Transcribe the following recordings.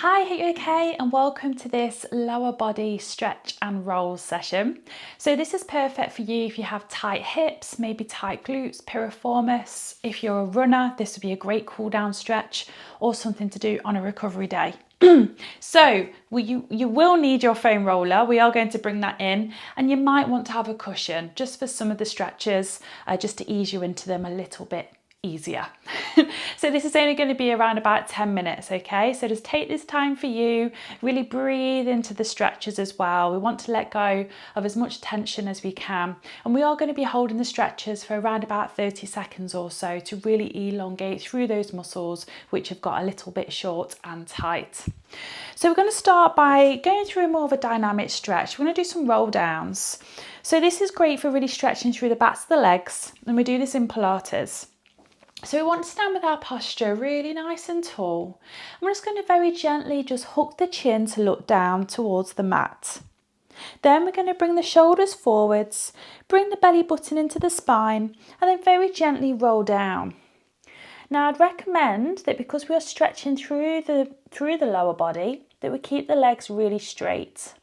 Hi, are you okay? And welcome to this lower body stretch and roll session. So this is perfect for you if you have tight hips, maybe tight glutes, piriformis. If you're a runner, this would be a great cool down stretch or something to do on a recovery day. So you will need your foam roller. We are going to bring that in, and you might want to have a cushion just for some of the stretches, just to ease you into them a little bit easier. So this is only going to be around about 10 minutes, okay? So just take this time for you, really breathe into the stretches as well. We want to let go of as much tension as we can, and we are going to be holding the stretches for around about 30 seconds or so to really elongate through those muscles which have got a little bit short and tight. So we're going to start by going through more of a dynamic stretch. We're going to do some roll downs. So this is great for really stretching through the backs of the legs, and we do this in Pilates. So we want to stand with our posture really nice and tall. And we're just going to very gently just hook the chin to look down towards the mat. Then we're going to bring the shoulders forwards, bring the belly button into the spine, and then very gently roll down. Now I'd recommend that because we are stretching through the lower body, that we keep the legs really straight.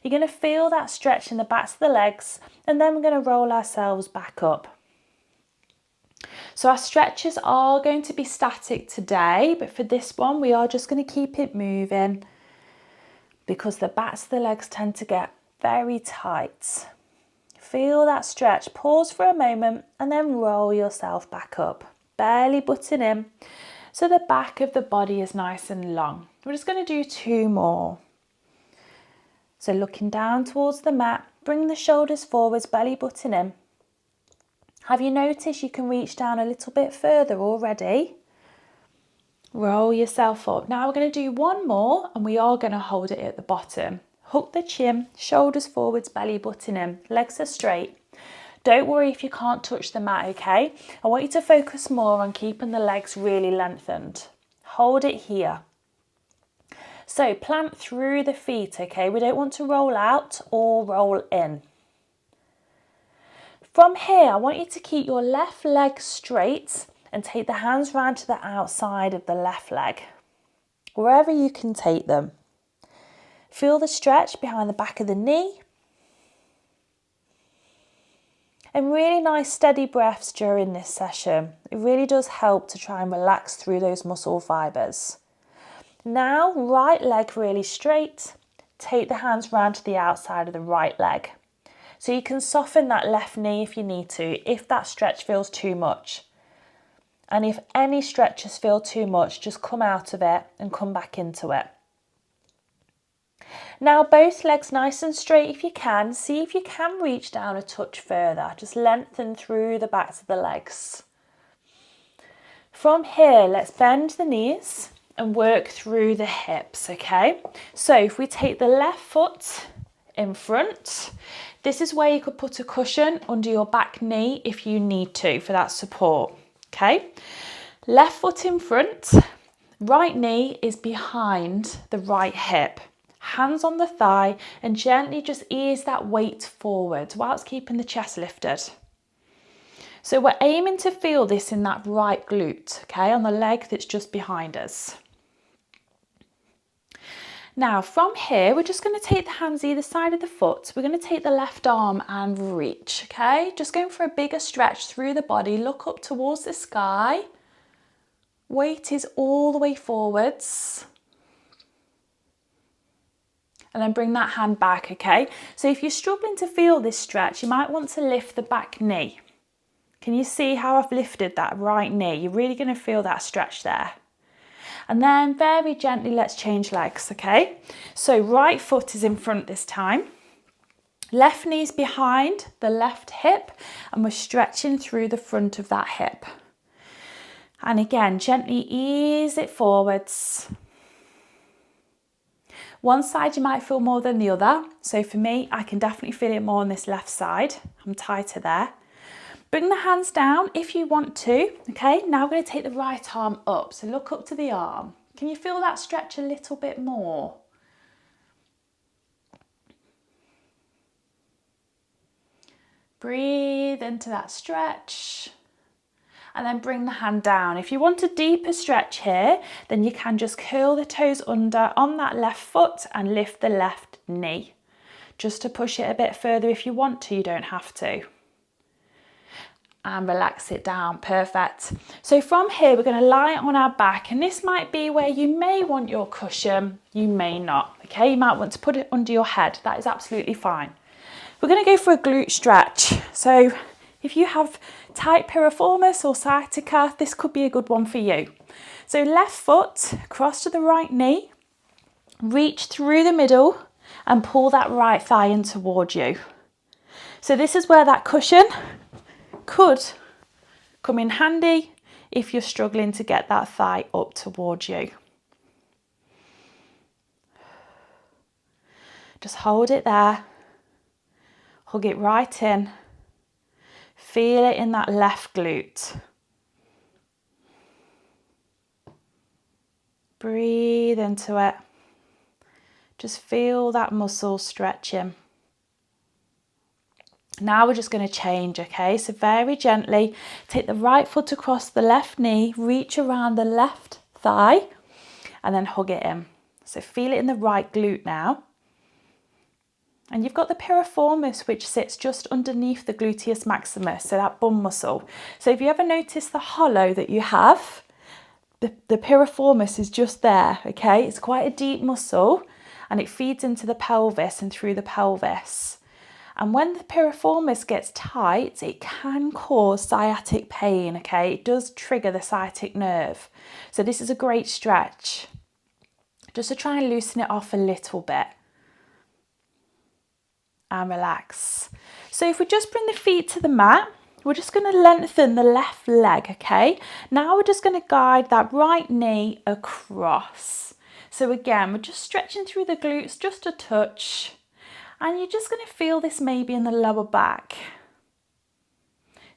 You're going to feel that stretch in the backs of the legs, and then we're going to roll ourselves back up. So our stretches are going to be static today, but for this one we are just going to keep it moving because the backs of the legs tend to get very tight. Feel that stretch, pause for a moment and then roll yourself back up, belly button in so the back of the body is nice and long. We're just going to do 2 more. So looking down towards the mat, bring the shoulders forwards, belly button in. Have you noticed you can reach down a little bit further already? Roll yourself up. Now we're going to do 1 more, and we are going to hold it at the bottom. Hook the chin, shoulders forwards, belly button in, legs are straight. Don't worry if you can't touch the mat, okay? I want you to focus more on keeping the legs really lengthened. Hold it here. So plant through the feet, okay? We don't want to roll out or roll in. From here, I want you to keep your left leg straight and take the hands round to the outside of the left leg, wherever you can take them. Feel the stretch behind the back of the knee. And really nice steady breaths during this session. It really does help to try and relax through those muscle fibres. Now, right leg really straight. Take the hands round to the outside of the right leg. So you can soften that left knee if you need to, if that stretch feels too much. And if any stretches feel too much, just come out of it and come back into it. Now both legs nice and straight if you can. See if you can reach down a touch further. Just lengthen through the backs of the legs. From here, let's bend the knees and work through the hips, okay? So if we take the left foot in front, this is where you could put a cushion under your back knee if you need to for that support, okay? Left foot in front, right knee is behind the right hip. Hands on the thigh and gently just ease that weight forward whilst keeping the chest lifted. So we're aiming to feel this in that right glute, okay, on the leg that's just behind us. Now from here, we're just going to take the hands either side of the foot. We're going to take the left arm and reach, okay? Just going for a bigger stretch through the body. Look up towards the sky. Weight is all the way forwards. And then bring that hand back, okay? So if you're struggling to feel this stretch, you might want to lift the back knee. Can you see how I've lifted that right knee? You're really going to feel that stretch there. And then very gently, let's change legs, okay? So right foot is in front this time. Left knee's behind the left hip, and we're stretching through the front of that hip. And again, gently ease it forwards. One side you might feel more than the other. So for me, I can definitely feel it more on this left side. I'm tighter there. Bring the hands down if you want to, okay? Now we're going to take the right arm up. So look up to the arm. Can you feel that stretch a little bit more? Breathe into that stretch. and then bring the hand down. If you want a deeper stretch here, then you can just curl the toes under on that left foot and lift the left knee. Just to push it a bit further if you want to, you don't have to. And relax it down, perfect. So from here, we're going to lie on our back, and this might be where you may want your cushion, you may not, okay? You might want to put it under your head, that is absolutely fine. We're going to go for a glute stretch. So if you have tight piriformis or sciatica, this could be a good one for you. So left foot, cross to the right knee, reach through the middle and pull that right thigh in towards you. So this is where that cushion could come in handy if you're struggling to get that thigh up towards you. Just hold it there, hug it right in, feel it in that left glute. Breathe into it. Just feel that muscle stretching. Now we're just going to change, okay? So very gently, take the right foot across the left knee, reach around the left thigh, and then hug it in. So feel it in the right glute now. And you've got the piriformis, which sits just underneath the gluteus maximus, so that bum muscle. So if you ever notice the hollow that you have, the piriformis is just there, okay? It's quite a deep muscle, and it feeds into the pelvis and through the pelvis. And when the piriformis gets tight, it can cause sciatic pain, okay? It does trigger the sciatic nerve. So this is a great stretch, just to try and loosen it off a little bit. And relax. So if we just bring the feet to the mat, we're just going to lengthen the left leg, okay? Now we're just going to guide that right knee across. So again, we're just stretching through the glutes just a touch. And you're just going to feel this maybe in the lower back.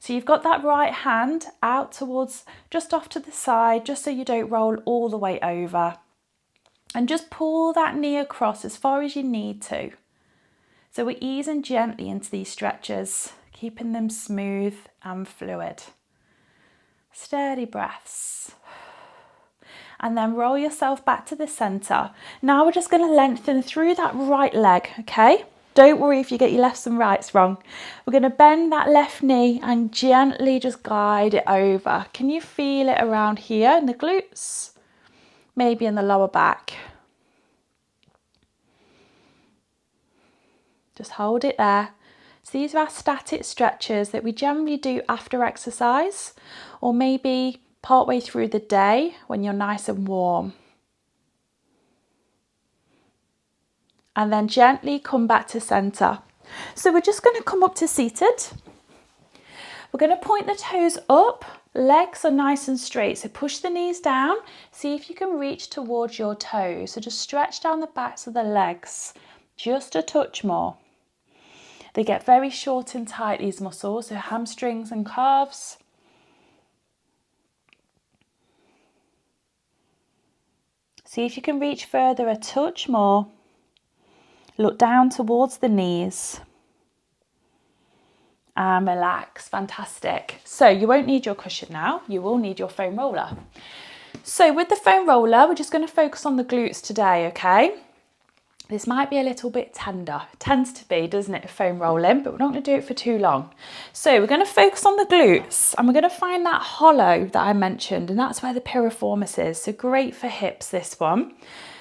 So you've got that right hand out towards, just off to the side, just so you don't roll all the way over. And just pull that knee across as far as you need to. So we're easing gently into these stretches, keeping them smooth and fluid. Steady breaths. And then roll yourself back to the center. Now we're just going to lengthen through that right leg, okay? Don't worry if you get your lefts and rights wrong. We're going to bend that left knee and gently just guide it over. Can you feel it around here in the glutes? Maybe in the lower back. Just hold it there. So these are our static stretches that we generally do after exercise, or maybe partway through the day when you're nice and warm. And then gently come back to center. So we're just going to come up to seated. We're going to point the toes up, legs are nice and straight. So push the knees down, see if you can reach towards your toes. So just stretch down the backs of the legs, just a touch more. They get very short and tight, these muscles, so hamstrings and calves. See if you can reach further, a touch more. Look down towards the knees. And relax, fantastic. So you won't need your cushion now, you will need your foam roller. So with the foam roller, we're just going to focus on the glutes today, okay? This might be a little bit tender. It tends to be, doesn't it, foam rolling, but we're not going to do it for too long. So we're going to focus on the glutes, and we're going to find that hollow that I mentioned, and that's where the piriformis is. So great for hips, this one.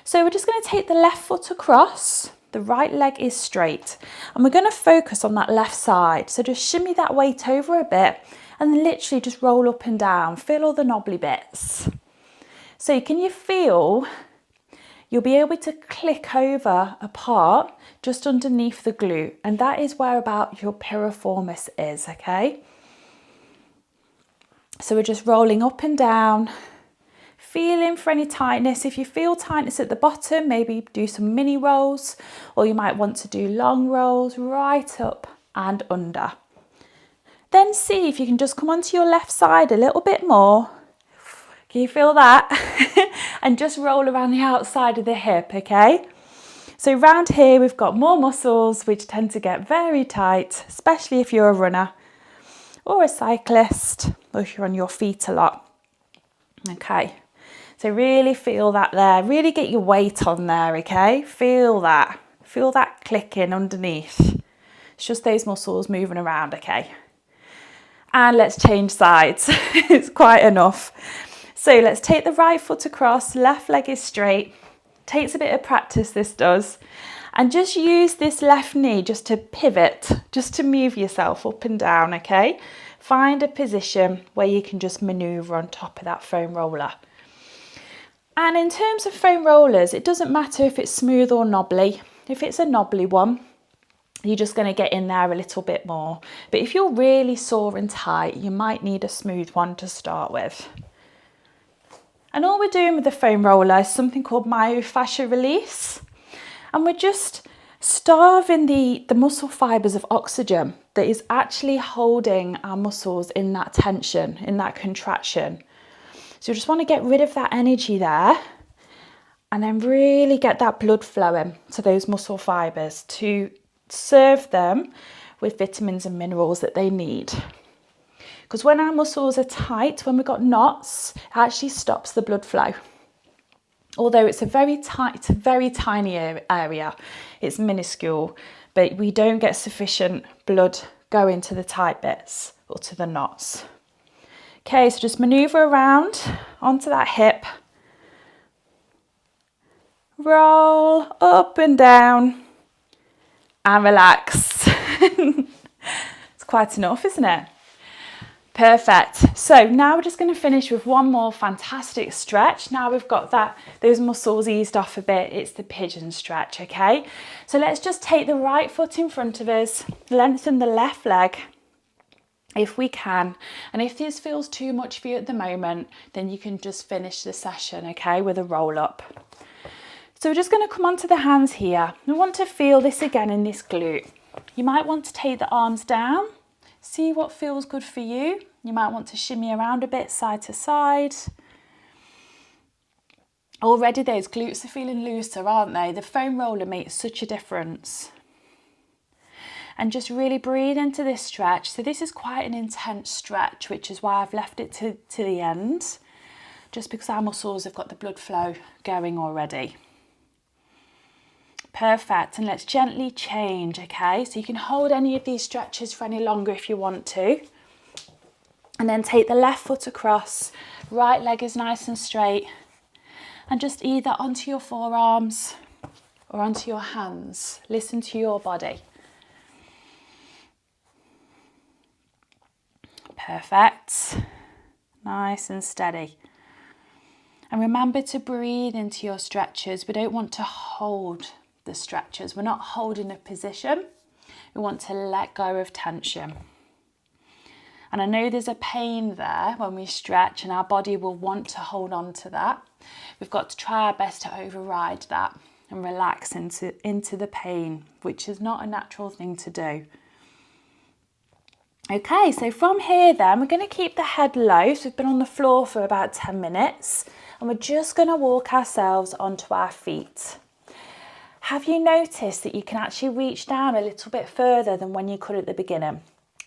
So we're just going to take the left foot across, the right leg is straight, and we're going to focus on that left side. So just shimmy that weight over a bit, and then literally just roll up and down. Feel all the knobbly bits. So can you feel? You'll be able to click over a part just underneath the glute, and that is where about your piriformis is, okay? So we're just rolling up and down, feeling for any tightness. If you feel tightness at the bottom, maybe do some mini rolls, or you might want to do long rolls right up and under. Then see if you can just come onto your left side a little bit more. Can you feel that? And just roll around the outside of the hip, okay? So round here we've got more muscles which tend to get very tight, especially if you're a runner or a cyclist. or if you're on your feet a lot. Okay, so really feel that there, really get your weight on there, okay? Feel that clicking underneath. It's just those muscles moving around, okay? And let's change sides. It's quite enough. So let's take the right foot across, left leg is straight. Takes a bit of practice, this does. And just use this left knee just to pivot, just to move yourself up and down, okay? Find a position where you can just maneuver on top of that foam roller. And in terms of foam rollers, it doesn't matter if it's smooth or knobbly. If it's a knobbly one, you're just going to get in there a little bit more. But if you're really sore and tight, you might need a smooth one to start with. And all we're doing with the foam roller is something called myofascial release. And we're just starving the muscle fibres of oxygen that is actually holding our muscles in that tension, in that contraction. So you just want to get rid of that energy there and then really get that blood flowing to those muscle fibres to serve them with vitamins and minerals that they need. Because when our muscles are tight, when we've got knots, it actually stops the blood flow. Although it's a very tight, very tiny area, it's minuscule, but we don't get sufficient blood going to the tight bits or to the knots. Okay, so just maneuver around onto that hip. Roll up and down and relax. It's quite enough, isn't it? Perfect. So now we're just going to finish with one more fantastic stretch. Now we've got those muscles eased off a bit. It's the pigeon stretch, okay? So let's just take the right foot in front of us, lengthen the left leg if we can. And if this feels too much for you at the moment, then you can just finish the session, okay, with a roll up. So we're just going to come onto the hands here. We want to feel this again in this glute. You might want to take the arms down. See what feels good for you. You might want to shimmy around a bit side to side. Already those glutes are feeling looser, aren't they? The foam roller makes such a difference. And just really breathe into this stretch. So this is quite an intense stretch, which is why I've left it to the end, just because our muscles have got the blood flow going already. Perfect, and let's gently change, okay? So you can hold any of these stretches for any longer if you want to. And then take the left foot across, right leg is nice and straight, and just either onto your forearms or onto your hands. Listen to your body. Perfect, nice and steady. And remember to breathe into your stretches. We don't want to hold the stretches. We're not holding a position. We want to let go of tension. And I know there's a pain there when we stretch and our body will want to hold on to that. We've got to try our best to override that and relax into the pain, which is not a natural thing to do. Okay, so from here then, we're going to keep the head low. So we've been on the floor for about 10 minutes and we're just going to walk ourselves onto our feet. Have you noticed that you can actually reach down a little bit further than when you could at the beginning?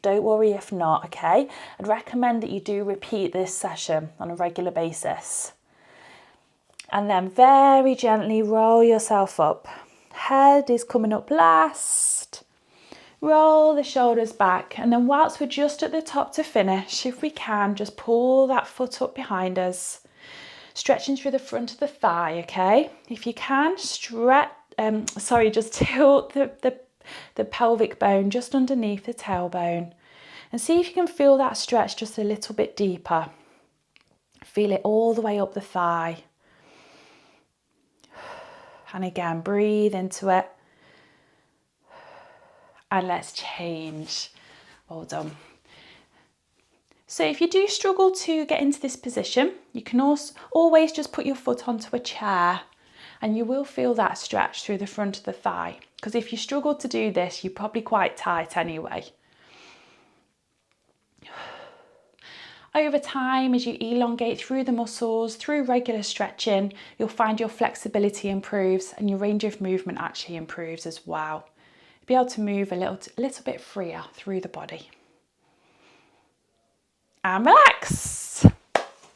Don't worry if not, okay? I'd recommend that you do repeat this session on a regular basis. And then very gently roll yourself up. Head is coming up last. Roll the shoulders back. And then whilst we're just at the top to finish, if we can, just pull that foot up behind us. Stretching through the front of the thigh, okay? If you can, just tilt the pelvic bone just underneath the tailbone and see if you can feel that stretch just a little bit deeper. Feel it all the way up the thigh. And again, breathe into it. And let's change. Well done. So if you do struggle to get into this position, you can also always just put your foot onto a chair and you will feel that stretch through the front of the thigh. Because if you struggle to do this, you're probably quite tight anyway. Over time, as you elongate through the muscles, through regular stretching, you'll find your flexibility improves and your range of movement actually improves as well. You'll be able to move a little bit freer through the body. and relax.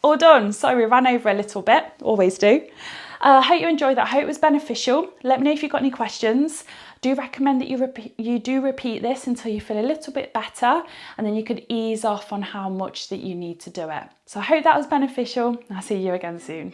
All done. Sorry, we ran over a little bit, always do. I hope you enjoyed that. I hope it was beneficial. Let me know if you've got any questions. Do recommend that you do repeat this until you feel a little bit better, and then you could ease off on how much that you need to do it. So I hope that was beneficial. I'll see you again soon.